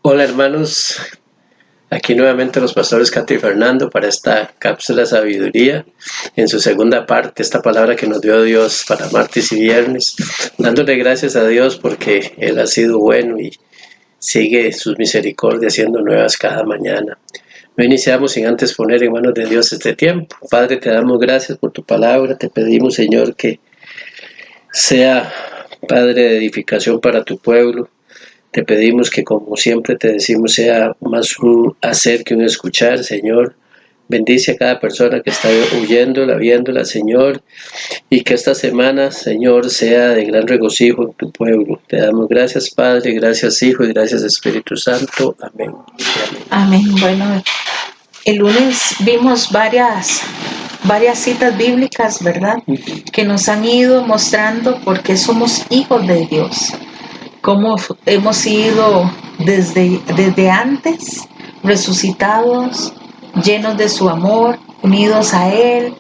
Hola hermanos, aquí nuevamente los pastores Katy y Fernando para esta cápsula de sabiduría en su segunda parte, esta palabra que nos dio Dios para martes y viernes, dándole gracias a Dios porque Él ha sido bueno y sigue sus misericordias siendo nuevas cada mañana. No iniciamos sin antes poner en manos de Dios este tiempo. Padre, te damos gracias por tu palabra, te pedimos Señor que sea Padre de edificación para tu pueblo. Te pedimos que, como siempre te decimos, sea más un hacer que un escuchar, Señor. Bendice a cada persona que está oyéndola, viéndola, Señor, y que esta semana, Señor, sea de gran regocijo en tu pueblo. Te damos gracias, Padre, gracias, Hijo, y gracias, Espíritu Santo. Amén. Amén. Bueno, el lunes vimos varias citas bíblicas, ¿verdad? Que nos han ido mostrando por qué somos hijos de Dios. Cómo hemos sido desde antes resucitados, llenos de su amor, unidos a Él,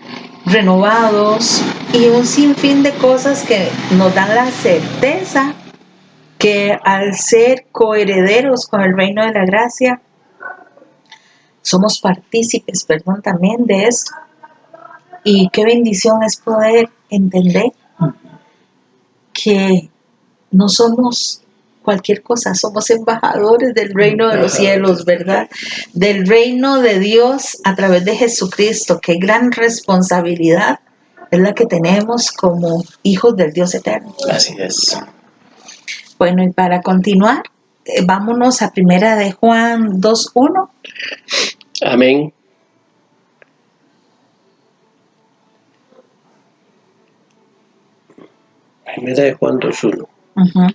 renovados y un sinfín de cosas que nos dan la certeza que al ser coherederos con el reino de la gracia, somos partícipes, también de esto. Y qué bendición es poder entender que no somos cualquier cosa, somos embajadores del reino de los cielos, ¿verdad? Del reino de Dios a través de Jesucristo. Qué gran responsabilidad es la que tenemos como hijos del Dios eterno. Así es. Bueno, y para continuar, vámonos a Primera de Juan 2:1. Amén. Primera de Juan 2:1. Uh-huh.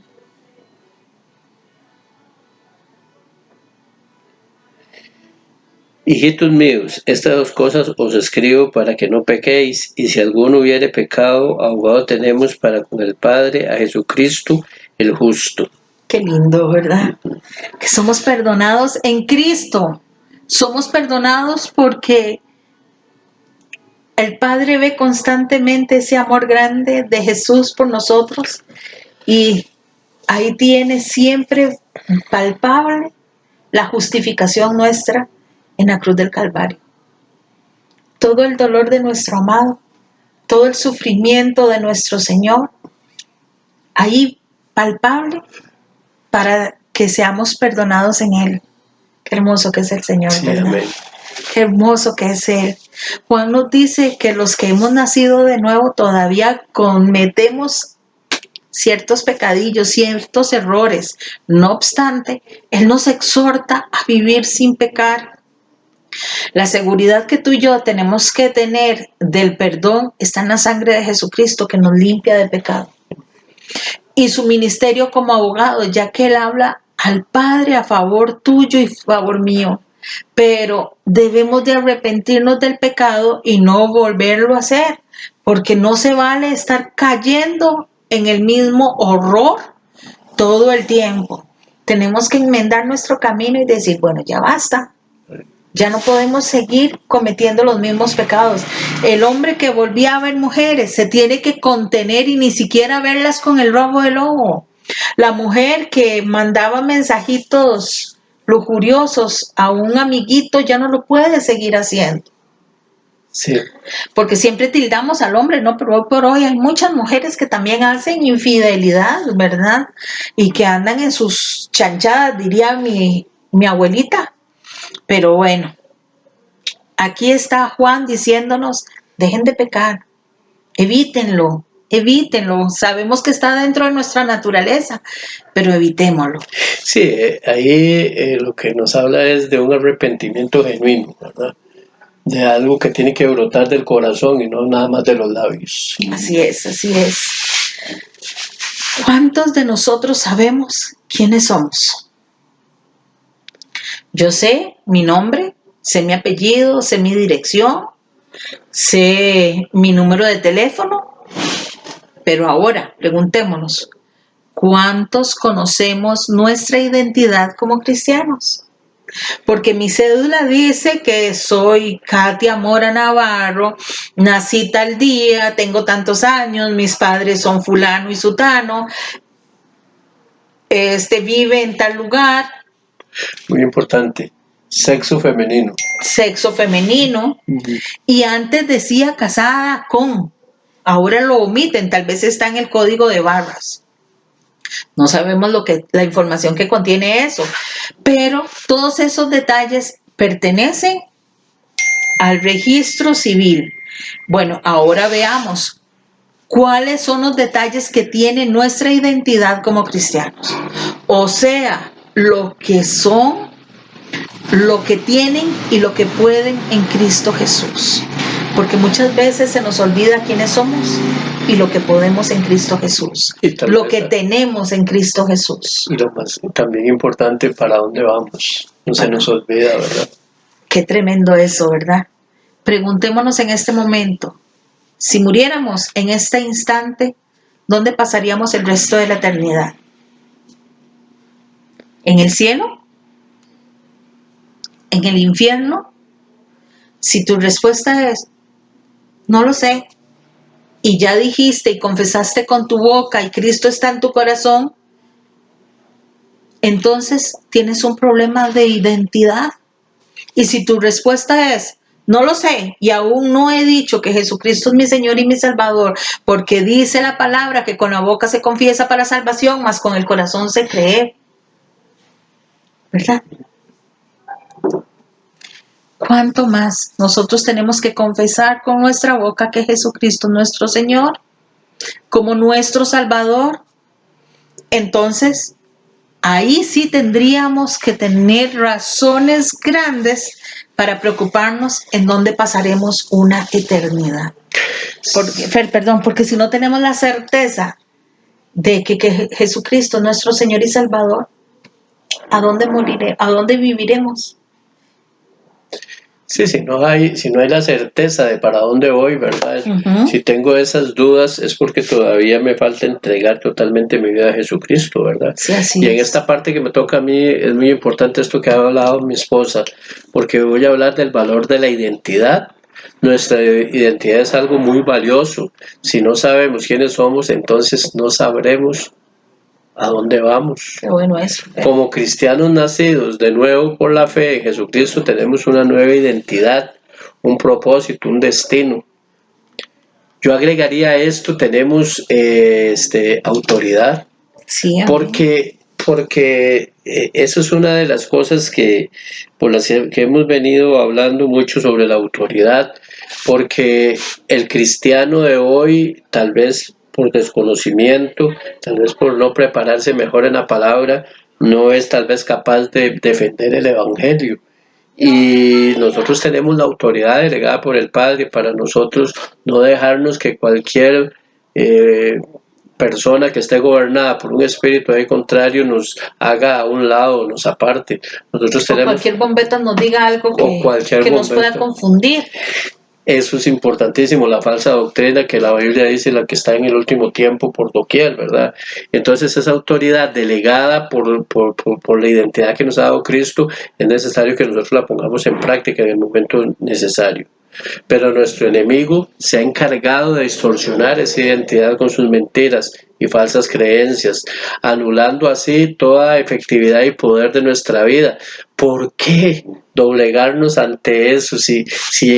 Hijitos míos, estas dos cosas os escribo para que no pequéis, y si alguno hubiere pecado, abogado tenemos para con el Padre, a Jesucristo el justo. Qué lindo, ¿verdad? Que somos perdonados en Cristo. Somos perdonados porque el Padre ve constantemente ese amor grande de Jesús por nosotros y ahí tiene siempre palpable la justificación nuestra en la cruz del Calvario. Todo el dolor de nuestro amado, todo el sufrimiento de nuestro Señor, ahí palpable para que seamos perdonados en Él. Qué hermoso que es el Señor, Sí, ¿verdad? amén. Qué hermoso que es Él. Juan nos dice que los que hemos nacido de nuevo todavía cometemos ciertos pecadillos, ciertos errores. No obstante, Él nos exhorta a vivir sin pecar. La seguridad que tú y yo tenemos que tener del perdón está en la sangre de Jesucristo que nos limpia de pecado. Y su ministerio como abogado, ya que Él habla al Padre a favor tuyo y favor mío. Pero debemos de arrepentirnos del pecado y no volverlo a hacer, porque no se vale estar cayendo en el mismo horror todo el tiempo. Tenemos que enmendar nuestro camino y decir, bueno, ya basta. Ya no podemos seguir cometiendo los mismos pecados. El hombre que volvía a ver mujeres se tiene que contener y ni siquiera verlas con el rojo del ojo. La mujer que mandaba mensajitos lujuriosos a un amiguito ya no lo puede seguir haciendo. Sí. Porque siempre tildamos al hombre, ¿no? Pero hoy por hoy hay muchas mujeres que también hacen infidelidad, ¿verdad? Y que andan en sus chanchadas, diría mi abuelita. Pero bueno, aquí está Juan diciéndonos, dejen de pecar, evítenlo. Sabemos que está dentro de nuestra naturaleza, pero evitémoslo. Sí, ahí lo que nos habla es de un arrepentimiento genuino, ¿verdad? De algo que tiene que brotar del corazón y no nada más de los labios. Así es, así es. ¿Cuántos de nosotros sabemos quiénes somos? Yo sé mi nombre, sé mi apellido, sé mi dirección, sé mi número de teléfono, pero ahora preguntémonos, ¿cuántos conocemos nuestra identidad como cristianos? Porque mi cédula dice que soy Katia Mora Navarro, nací tal día, tengo tantos años, mis padres son fulano y sutano, vive en tal lugar, Muy importante. Sexo femenino. Sexo femenino. Y antes decía casada con. Ahora lo omiten, tal vez está en el código de barras. No sabemos la información que contiene eso, pero todos esos detalles pertenecen al registro civil. Bueno, ahora veamos cuáles son los detalles que tiene nuestra identidad como cristianos. O sea, lo que son, lo que tienen y lo que pueden en Cristo Jesús. Porque muchas veces se nos olvida quiénes somos y lo que podemos en Cristo Jesús. Lo que tenemos en Cristo Jesús. Y lo más también importante, ¿para dónde vamos? No se nos olvida, ¿verdad? Qué tremendo eso, ¿verdad? Preguntémonos en este momento, si muriéramos en este instante, ¿dónde pasaríamos el resto de la eternidad? ¿En el cielo? ¿En el infierno? Si tu respuesta es, no lo sé, y ya dijiste y confesaste con tu boca y Cristo está en tu corazón, entonces tienes un problema de identidad. Y si tu respuesta es, no lo sé, y aún no he dicho que Jesucristo es mi Señor y mi Salvador, porque dice la palabra que con la boca se confiesa para salvación, mas con el corazón se cree. ¿Verdad? ¿Cuánto más nosotros tenemos que confesar con nuestra boca que Jesucristo es nuestro Señor, como nuestro Salvador? Entonces, ahí sí tendríamos que tener razones grandes para preocuparnos en dónde pasaremos una eternidad. Porque si no tenemos la certeza de que Jesucristo es nuestro Señor y Salvador, ¿a dónde moriremos? ¿A dónde viviremos? Sí, si no hay la certeza de para dónde voy, ¿verdad? Si tengo esas dudas es porque todavía me falta entregar totalmente mi vida a Jesucristo, ¿verdad? Sí, así y en esta parte que me toca a mí es muy importante esto que ha hablado mi esposa, porque voy a hablar del valor de la identidad. Nuestra identidad es algo muy valioso. Si no sabemos quiénes somos, entonces no sabremos a dónde vamos. Qué bueno eso. Como cristianos nacidos de nuevo por la fe en Jesucristo, tenemos una nueva identidad, un propósito, un destino. Yo agregaría a esto, tenemos autoridad, Sí, porque eso es una de las cosas por las que hemos venido hablando mucho sobre la autoridad, porque el cristiano de hoy, tal vez por desconocimiento, tal vez por no prepararse mejor en la palabra, no es tal vez capaz de defender el evangelio. Y nosotros tenemos la autoridad delegada por el Padre para nosotros no dejarnos que cualquier persona que esté gobernada por un espíritu ahí contrario nos haga a un lado, nos aparte. Nosotros tenemos, cualquier bombeta nos diga algo que nos pueda confundir. Eso es importantísimo, la falsa doctrina que la Biblia dice, la que está en el último tiempo por doquier, ¿verdad? Entonces esa autoridad delegada por la identidad que nos ha dado Cristo, es necesario que nosotros la pongamos en práctica en el momento necesario. Pero nuestro enemigo se ha encargado de distorsionar esa identidad con sus mentiras y falsas creencias, anulando así toda efectividad y poder de nuestra vida. ¿Por qué doblegarnos ante eso si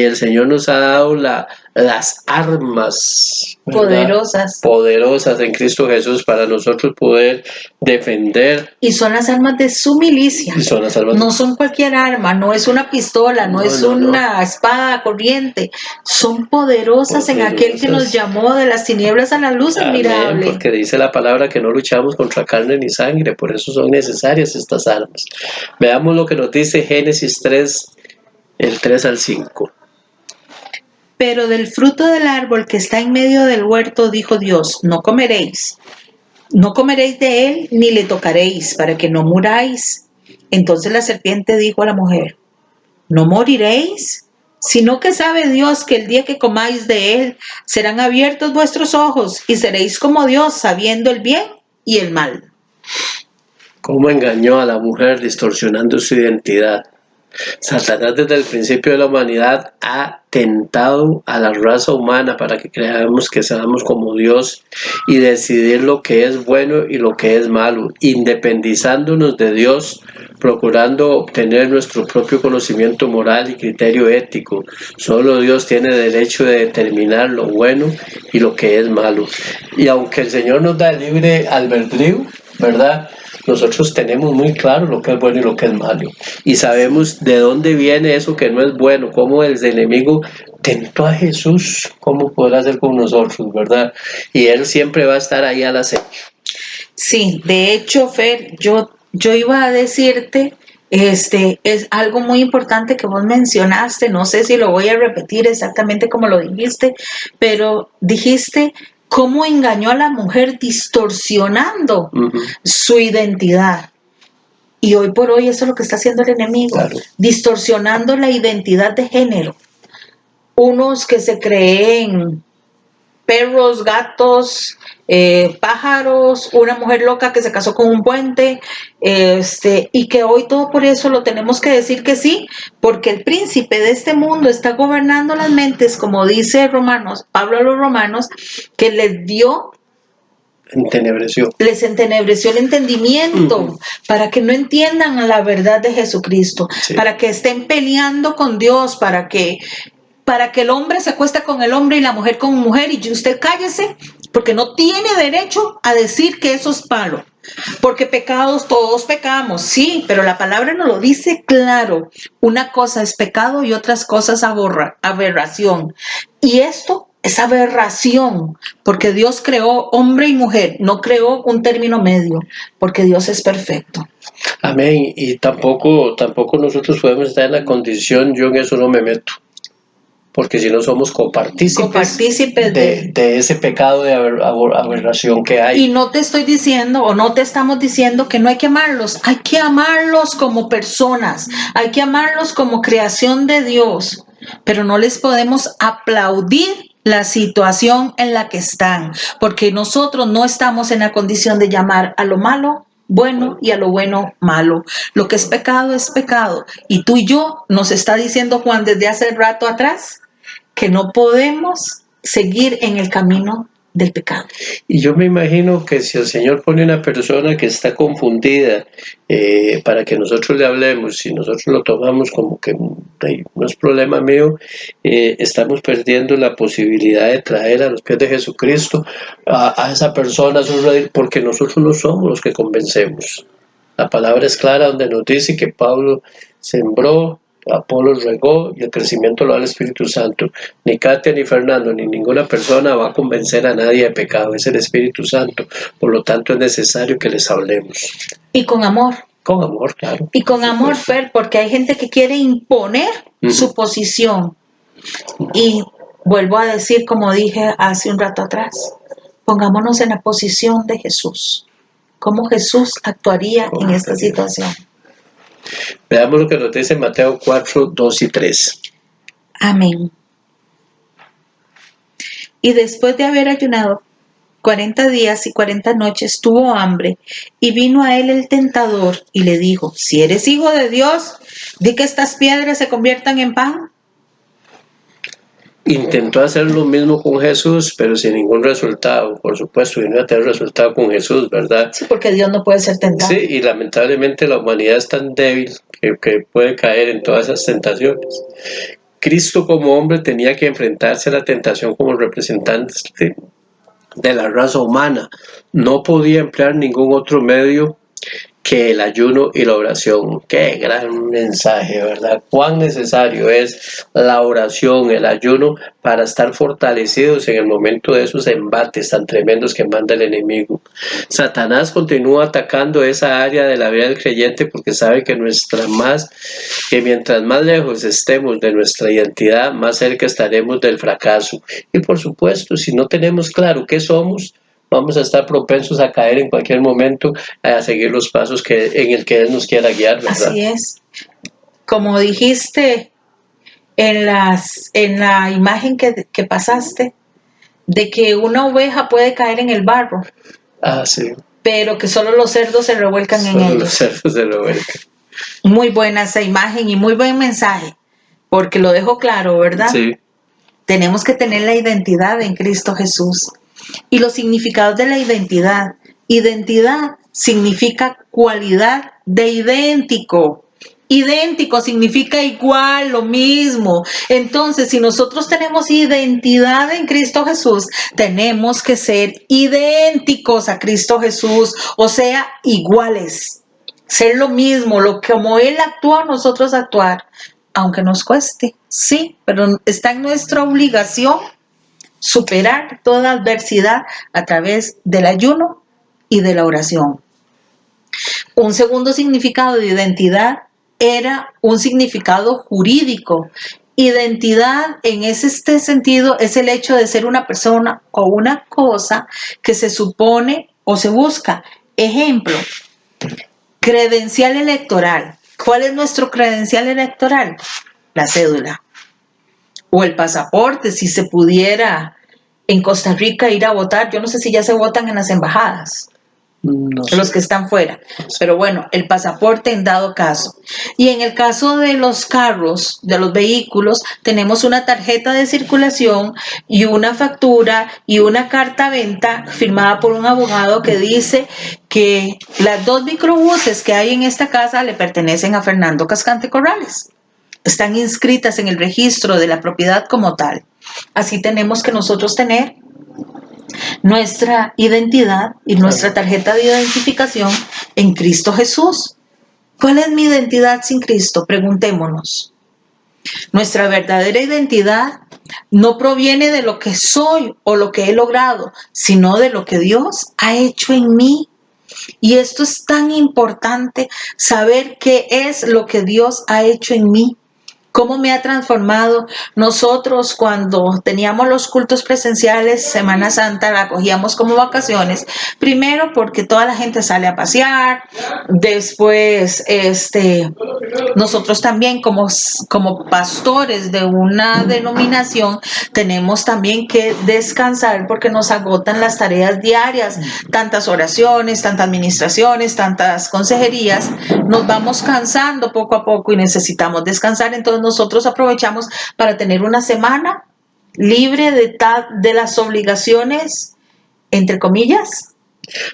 el Señor nos ha dado las armas, ¿verdad?, poderosas en Cristo Jesús para nosotros poder defender? Y son las armas de su milicia. No son cualquier arma, no es una pistola, no es una espada corriente. Son poderosas en aquel que nos llamó de las tinieblas a la luz admirable. Porque dice la palabra que no luchamos contra carne ni sangre, por eso son necesarias estas armas. Veamos lo que nos dice Génesis 3, el 3 al 5. Pero del fruto del árbol que está en medio del huerto, dijo Dios, no comeréis de él, ni le tocaréis, para que no muráis. Entonces la serpiente dijo a la mujer, ¿no moriréis? Sino que sabe Dios que el día que comáis de él, serán abiertos vuestros ojos, y seréis como Dios, sabiendo el bien y el mal. ¿Cómo engañó a la mujer distorsionando su identidad? Satanás desde el principio de la humanidad ha tentado a la raza humana para que creamos que seamos como Dios y decidir lo que es bueno y lo que es malo, independizándonos de Dios, procurando obtener nuestro propio conocimiento moral y criterio ético. Solo Dios tiene derecho de determinar lo bueno y lo que es malo. Y aunque el Señor nos da libre albedrío, ¿verdad? Nosotros tenemos muy claro lo que es bueno y lo que es malo. Y sabemos de dónde viene eso que no es bueno, cómo el enemigo tentó a Jesús, cómo podrá hacer con nosotros, ¿verdad? Y Él siempre va a estar ahí al acecho. Sí, de hecho, Fer, yo iba a decirte, es algo muy importante que vos mencionaste, no sé si lo voy a repetir exactamente como lo dijiste, pero dijiste cómo engañó a la mujer distorsionando su identidad. Y hoy por hoy eso es lo que está haciendo el enemigo, Claro. distorsionando la identidad de género. Unos que se creen perros, gatos, pájaros, una mujer loca que se casó con un puente, y que hoy todo por eso lo tenemos que decir que sí, porque el príncipe de este mundo está gobernando las mentes, como dice Romanos, Pablo a los romanos, que les entenebreció el entendimiento para que no entiendan la verdad de Jesucristo, para que estén peleando con Dios, para que el hombre se acueste con el hombre y la mujer con mujer, y usted cállese, porque no tiene derecho a decir que eso es malo. Porque pecados, todos pecamos, sí, pero la palabra nos lo dice claro. Una cosa es pecado y otras cosas aberración. Y esto es aberración, porque Dios creó hombre y mujer, no creó un término medio, porque Dios es perfecto. Amén. Y tampoco nosotros podemos estar en la condición, yo en eso no me meto, porque si no somos copartícipes de ese pecado de aberración que hay. Y no te estoy diciendo o no te estamos diciendo que no hay que amarlos, hay que amarlos como personas, hay que amarlos como creación de Dios, pero no les podemos aplaudir la situación en la que están, porque nosotros no estamos en la condición de llamar a lo malo bueno y a lo bueno malo. Lo que es pecado, y tú y yo nos está diciendo Juan desde hace rato atrás que no podemos seguir en el camino del pecado. Y yo me imagino que si el Señor pone una persona que está confundida para que nosotros le hablemos, si nosotros lo tomamos como que no es problema mío, estamos perdiendo la posibilidad de traer a los pies de Jesucristo a esa persona, porque nosotros no somos los que convencemos. La palabra es clara donde nos dice que Pablo sembró, Apolo regó y el crecimiento lo da el Espíritu Santo. Ni Katia, ni Fernando, ni ninguna persona va a convencer a nadie de pecado, es el Espíritu Santo. Por lo tanto es necesario que les hablemos. Y con amor. Con amor, claro. Y con amor, Fer, porque hay gente que quiere imponer su posición. Y vuelvo a decir, como dije hace un rato atrás, pongámonos en la posición de Jesús. ¿Cómo Jesús actuaría en esta situación? Veamos lo que nos dice Mateo 4, 2 y 3. Amén. Y después de haber ayunado 40 días y 40 noches, tuvo hambre, y vino a él el tentador y le dijo: si eres hijo de Dios, di que estas piedras se conviertan en pan. Intentó hacer lo mismo con Jesús, pero sin ningún resultado, por supuesto, y no iba a tener resultado con Jesús, ¿verdad? Sí, porque Dios no puede ser tentado. Sí, y lamentablemente la humanidad es tan débil que puede caer en todas esas tentaciones. Cristo como hombre tenía que enfrentarse a la tentación como representante de la raza humana. No podía emplear ningún otro medio que el ayuno y la oración. Qué gran mensaje, ¿verdad? Cuán necesario es la oración, el ayuno, para estar fortalecidos en el momento de esos embates tan tremendos que manda el enemigo. Satanás continúa atacando esa área de la vida del creyente porque sabe que mientras más lejos estemos de nuestra identidad, más cerca estaremos del fracaso. Y por supuesto, si no tenemos claro qué somos, vamos a estar propensos a caer en cualquier momento, a seguir los pasos en el que Él nos quiera guiar, ¿verdad? Así es. Como dijiste en la imagen que pasaste, de que una oveja puede caer en el barro. Sí. Pero que solo los cerdos se revuelcan en ellos. Solo los cerdos se revuelcan. Muy buena esa imagen y muy buen mensaje, porque lo dejo claro, ¿verdad? Sí. Tenemos que tener la identidad en Cristo Jesús. Y los significados de la identidad. Identidad significa cualidad de idéntico. Idéntico significa igual, lo mismo. Entonces, si nosotros tenemos identidad en Cristo Jesús, tenemos que ser idénticos a Cristo Jesús, o sea, iguales. Ser lo mismo, lo que como Él actúa, nosotros actuar, aunque nos cueste, sí, pero está en nuestra obligación superar toda adversidad a través del ayuno y de la oración. Un segundo significado de identidad era un significado jurídico. Identidad en este sentido es el hecho de ser una persona o una cosa que se supone o se busca. Ejemplo, credencial electoral. ¿Cuál es nuestro credencial electoral? La cédula. O el pasaporte, si se pudiera en Costa Rica ir a votar. Yo no sé si ya se votan en las embajadas. No sé. Los que están fuera. Pero bueno, el pasaporte en dado caso. Y en el caso de los carros, de los vehículos, tenemos una tarjeta de circulación y una factura y una carta venta firmada por un abogado que dice que las 2 microbuses que hay en esta casa le pertenecen a Fernando Cascante Corrales. Están inscritas en el registro de la propiedad como tal. Así tenemos que nosotros tener nuestra identidad y nuestra tarjeta de identificación en Cristo Jesús. ¿Cuál es mi identidad sin Cristo? Preguntémonos. Nuestra verdadera identidad no proviene de lo que soy o lo que he logrado, sino de lo que Dios ha hecho en mí. Y esto es tan importante, saber qué es lo que Dios ha hecho en mí. ¿Cómo me ha transformado? Nosotros cuando teníamos los cultos presenciales, Semana Santa la cogíamos como vacaciones, primero porque toda la gente sale a pasear, después nosotros también como pastores de una denominación tenemos también que descansar porque nos agotan las tareas diarias, tantas oraciones, tantas administraciones, tantas consejerías, nos vamos cansando poco a poco y necesitamos descansar. Entonces nosotros aprovechamos para tener una semana libre de las obligaciones, entre comillas,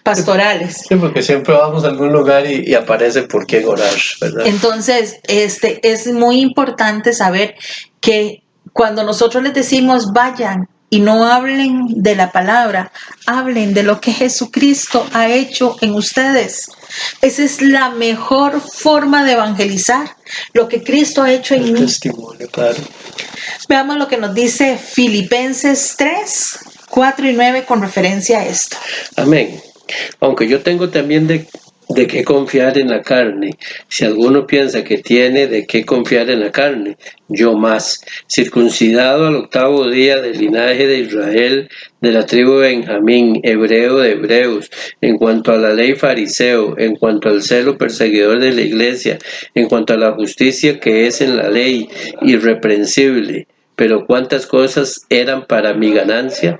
pastorales. Sí, porque siempre vamos a algún lugar y aparece por qué orar, ¿verdad? Entonces, es muy importante saber que cuando nosotros les decimos vayan y no hablen de la palabra, hablen de lo que Jesucristo ha hecho en ustedes. Esa es la mejor forma de evangelizar, lo que Cristo ha hecho en mí. Testimonio, claro. Veamos lo que nos dice Filipenses 3, 4 y 9 con referencia a esto. Amén. Aunque yo tengo también de qué confiar en la carne. Si alguno piensa que tiene de qué confiar en la carne, yo más. Circuncidado al 8º día del linaje de Israel, de la tribu de Benjamín, hebreo de hebreos, en cuanto a la ley fariseo, en cuanto al celo perseguidor de la iglesia, en cuanto a la justicia que es en la ley, irreprensible. Pero cuántas cosas eran para mi ganancia,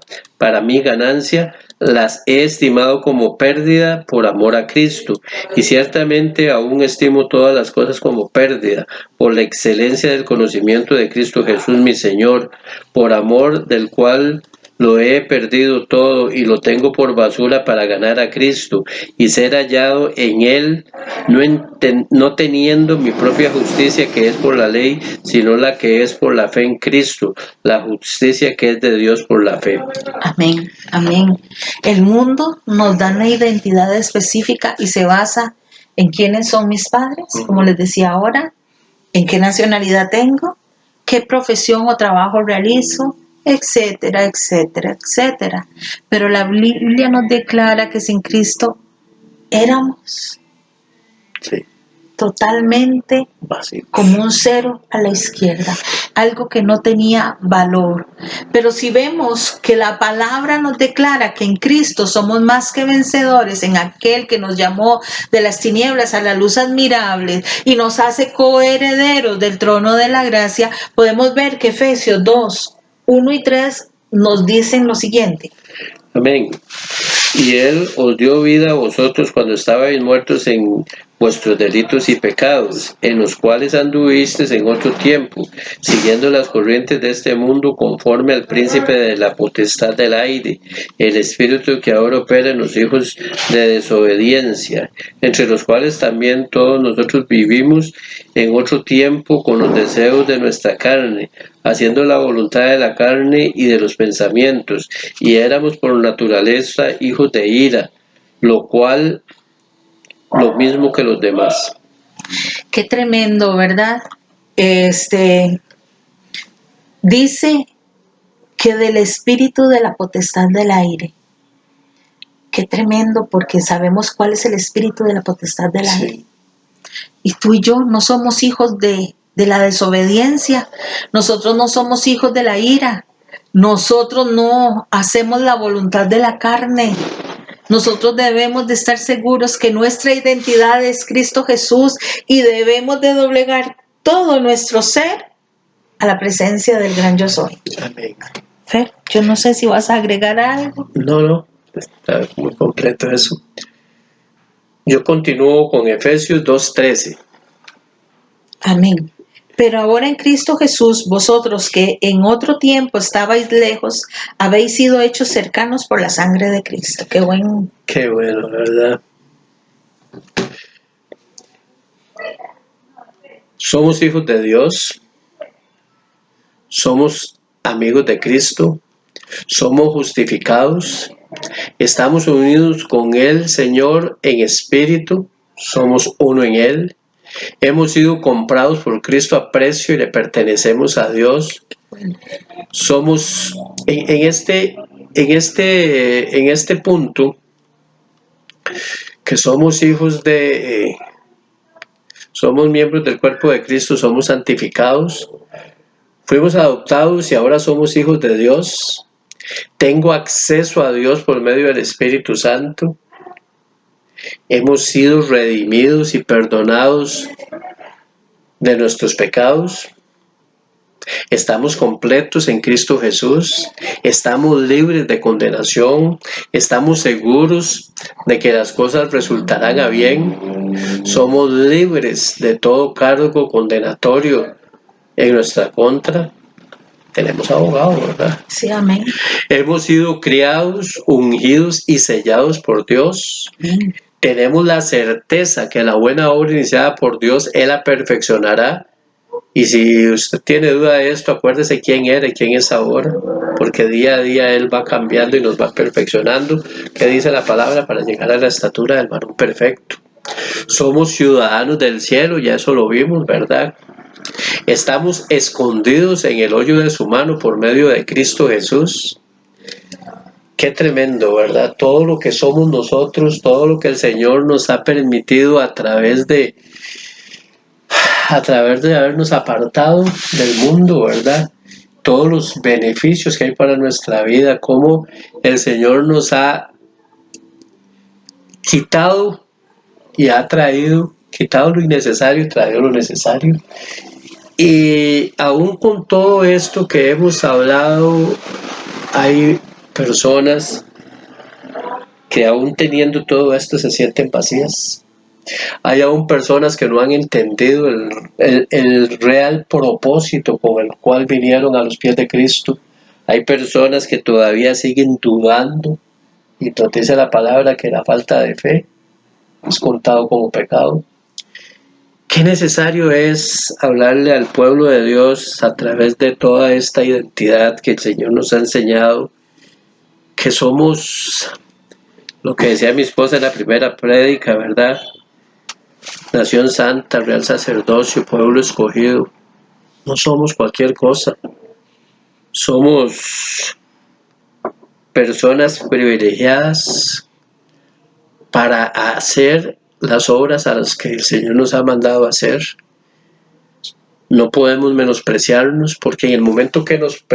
las he estimado como pérdida por amor a Cristo, y ciertamente aún estimo todas las cosas como pérdida, por la excelencia del conocimiento de Cristo Jesús mi Señor, por amor del cual lo he perdido todo y lo tengo por basura para ganar a Cristo y ser hallado en Él, no teniendo mi propia justicia que es por la ley, sino la que es por la fe en Cristo, la justicia que es de Dios por la fe. Amén, amén. El mundo nos da una identidad específica y se basa en quiénes son mis padres, como les decía ahora, en qué nacionalidad tengo, qué profesión o trabajo realizo, etcétera, etcétera, etcétera. Pero la Biblia nos declara que sin Cristo éramos Sí, totalmente básico. como un cero a la izquierda, algo que no tenía valor. Pero si vemos que la palabra nos declara que en Cristo somos más que vencedores, en aquel que nos llamó de las tinieblas a la luz admirable y nos hace coherederos del trono de la gracia, podemos ver que Efesios 2, 1 y 3 nos dicen lo siguiente. Amén. Y Él os dio vida a vosotros cuando estabais muertos en vuestros delitos y pecados, en los cuales anduvisteis en otro tiempo, siguiendo las corrientes de este mundo, conforme al príncipe de la potestad del aire, el espíritu que ahora opera en los hijos de desobediencia, entre los cuales también todos nosotros vivimos en otro tiempo con los deseos de nuestra carne, haciendo la voluntad de la carne y de los pensamientos, y éramos por naturaleza hijos de ira, lo cual lo mismo que los demás. Qué tremendo, ¿verdad? Dice que del espíritu de la potestad del aire. Qué tremendo, porque sabemos cuál es el espíritu de la potestad del aire. Sí. Y tú y yo no somos hijos de la desobediencia. Nosotros no somos hijos de la ira. Nosotros no hacemos la voluntad de la carne. Nosotros debemos de estar seguros que nuestra identidad es Cristo Jesús y debemos de doblegar todo nuestro ser a la presencia del gran yo soy. Amén. Fer, yo no sé si vas a agregar algo. No, está muy completo eso. Yo continúo con Efesios 2:13. Amén. Pero ahora en Cristo Jesús, vosotros que en otro tiempo estabais lejos, habéis sido hechos cercanos por la sangre de Cristo. Qué bueno, ¿Verdad? Somos hijos de Dios, somos amigos de Cristo, somos justificados, estamos unidos con el Señor en espíritu, somos uno en Él. Hemos sido comprados por Cristo a precio y le pertenecemos a Dios. Somos en este punto que somos hijos somos miembros del cuerpo de Cristo, somos santificados, fuimos adoptados y ahora somos hijos de Dios. Tengo acceso a Dios por medio del Espíritu Santo. Hemos sido redimidos y perdonados de nuestros pecados. Estamos completos en Cristo Jesús. Estamos libres de condenación. Estamos seguros de que las cosas resultarán a bien. Somos libres de todo cargo condenatorio en nuestra contra. Tenemos abogado, ¿verdad? sí, amén. Hemos sido criados, ungidos y sellados por Dios. Amén. Tenemos la certeza que la buena obra iniciada por Dios, Él la perfeccionará. Y si usted tiene duda de esto, acuérdese quién era y quién es ahora, porque día a día Él va cambiando y nos va perfeccionando. ¿Qué dice la palabra? Para llegar a la estatura del varón perfecto. Somos ciudadanos del cielo, ya eso lo vimos, ¿verdad? Estamos escondidos en el hoyo de su mano por medio de Cristo Jesús. Qué tremendo, ¿verdad? Todo lo que somos nosotros, todo lo que el Señor nos ha permitido a través de habernos apartado del mundo, ¿verdad? Todos los beneficios que hay para nuestra vida, cómo el Señor nos ha quitado y ha quitado lo innecesario y traído lo necesario. Y aún con todo esto que hemos hablado, hay personas que aún teniendo todo esto se sienten vacías. Hay aún personas que no han entendido el real propósito con el cual vinieron a los pies de Cristo. Hay personas que todavía siguen dudando y nos dice la palabra que la falta de fe es contado como pecado. Qué necesario es hablarle al pueblo de Dios a través de toda esta identidad que el Señor nos ha enseñado, que somos lo que decía mi esposa en la primera prédica, ¿verdad? Nación santa, real sacerdocio, pueblo escogido. No somos cualquier cosa. Somos personas privilegiadas para hacer las obras a las que el Señor nos ha mandado a hacer. No podemos menospreciarnos, porque en el momento que nos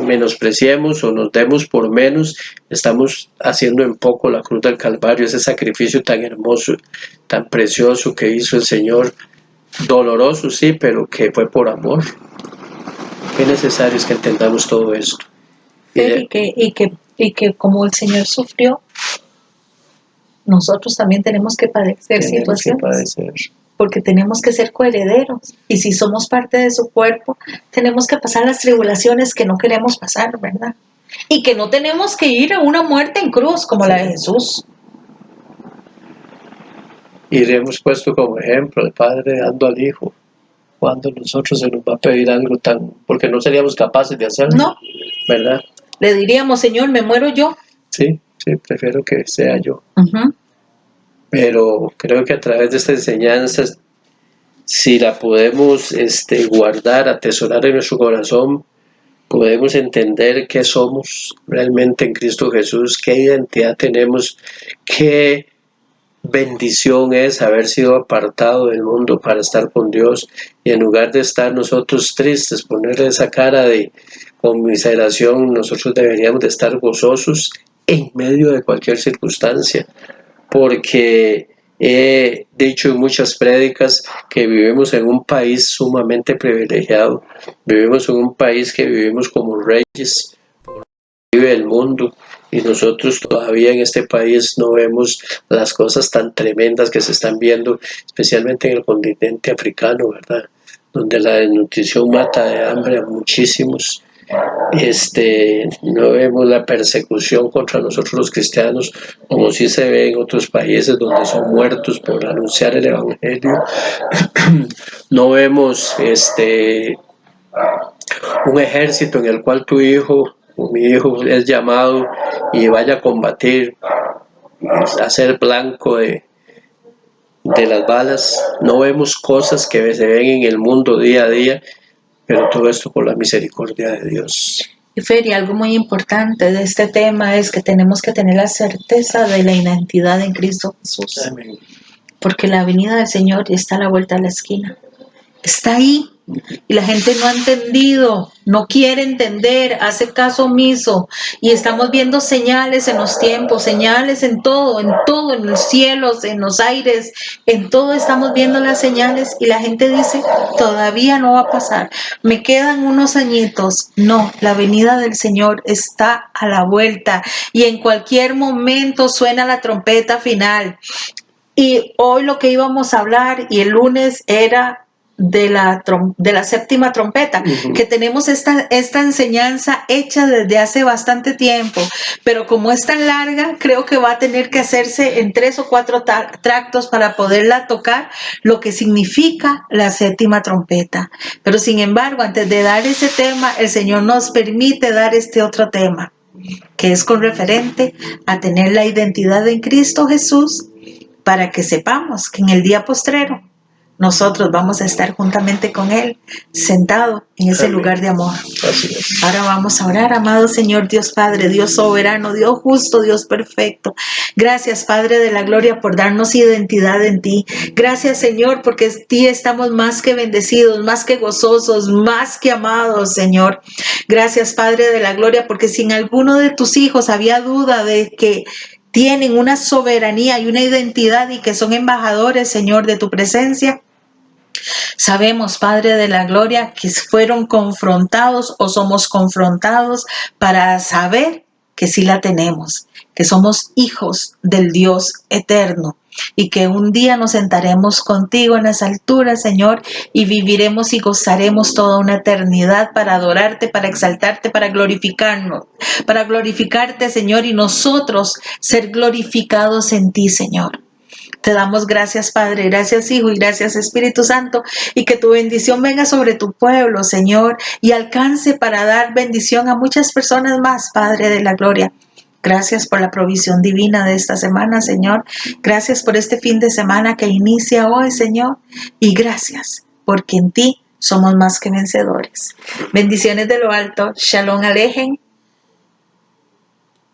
menospreciemos o nos demos por menos, estamos haciendo en poco la cruz del Calvario, ese sacrificio tan hermoso, tan precioso que hizo el Señor, doloroso sí, pero que fue por amor. Qué necesario es que entendamos todo esto. Y que como el Señor sufrió, nosotros también tenemos que padecer situaciones. Porque tenemos que ser coherederos. Y si somos parte de su cuerpo, tenemos que pasar las tribulaciones que no queremos pasar, ¿verdad? Y que no tenemos que ir a una muerte en cruz como la de Jesús. Y le hemos puesto como ejemplo el Padre dando al Hijo. Cuando nosotros se nos va a pedir algo porque no seríamos capaces de hacerlo. No. ¿Verdad? Le diríamos, Señor, me muero yo. Sí, prefiero que sea yo. Uh-huh. Pero creo que a través de esta enseñanza, si la podemos guardar, atesorar en nuestro corazón, podemos entender qué somos realmente en Cristo Jesús, qué identidad tenemos, qué bendición es haber sido apartado del mundo para estar con Dios, y en lugar de estar nosotros tristes, ponerle esa cara de conmiseración, nosotros deberíamos de estar gozosos en medio de cualquier circunstancia, porque he dicho en muchas prédicas que vivimos en un país sumamente privilegiado, vivimos en un país que vivimos como reyes, vive el mundo, y nosotros todavía en este país no vemos las cosas tan tremendas que se están viendo, especialmente en el continente africano, ¿verdad? Donde la desnutrición mata de hambre a muchísimos. No vemos la persecución contra nosotros los cristianos como sí se ve en otros países donde son muertos por anunciar el evangelio. No vemos un ejército en el cual tu hijo o mi hijo es llamado y vaya a combatir, a ser blanco de las balas. No vemos cosas que se ven en el mundo día a día, pero todo esto por la misericordia de Dios. Y Feri, algo muy importante de este tema es que tenemos que tener la certeza de la identidad en Cristo Jesús. Amén. Porque la venida del Señor está a la vuelta de la esquina. Está ahí. Y la gente no ha entendido, no quiere entender, hace caso omiso. Y estamos viendo señales en los tiempos, señales en todo, en los cielos, en los aires, en todo estamos viendo las señales y la gente dice, todavía no va a pasar, me quedan unos añitos. No, la venida del Señor está a la vuelta y en cualquier momento suena la trompeta final. Y hoy lo que íbamos a hablar y el lunes era de la séptima trompeta, que tenemos esta enseñanza hecha desde hace bastante tiempo, pero como es tan larga, creo que va a tener que hacerse en 3 o 4 tractos para poderla tocar, lo que significa la séptima trompeta. Pero sin embargo, antes de dar ese tema, el Señor nos permite dar este otro tema, que es con referente a tener la identidad en Cristo Jesús, para que sepamos que en el día postrero nosotros vamos a estar juntamente con Él, sentado en ese lugar de amor. Así es. Ahora vamos a orar, amado Señor, Dios Padre, Dios soberano, Dios justo, Dios perfecto. Gracias, Padre de la gloria, por darnos identidad en ti. Gracias, Señor, porque en ti estamos más que bendecidos, más que gozosos, más que amados, Señor. Gracias, Padre de la gloria, porque si en alguno de tus hijos había duda de que tienen una soberanía y una identidad y que son embajadores, Señor, de tu presencia, sabemos, Padre de la gloria, que fueron confrontados o somos confrontados para saber que sí la tenemos, que somos hijos del Dios eterno y que un día nos sentaremos contigo en las alturas, Señor, y viviremos y gozaremos toda una eternidad para adorarte, para exaltarte, para glorificarnos, para glorificarte, Señor, y nosotros ser glorificados en ti, Señor. Te damos gracias, Padre, gracias, Hijo, y gracias, Espíritu Santo, y que tu bendición venga sobre tu pueblo, Señor, y alcance para dar bendición a muchas personas más, Padre de la gloria. Gracias por la provisión divina de esta semana, Señor. Gracias por este fin de semana que inicia hoy, Señor, y gracias porque en ti somos más que vencedores. Bendiciones de lo alto. Shalom Alejen.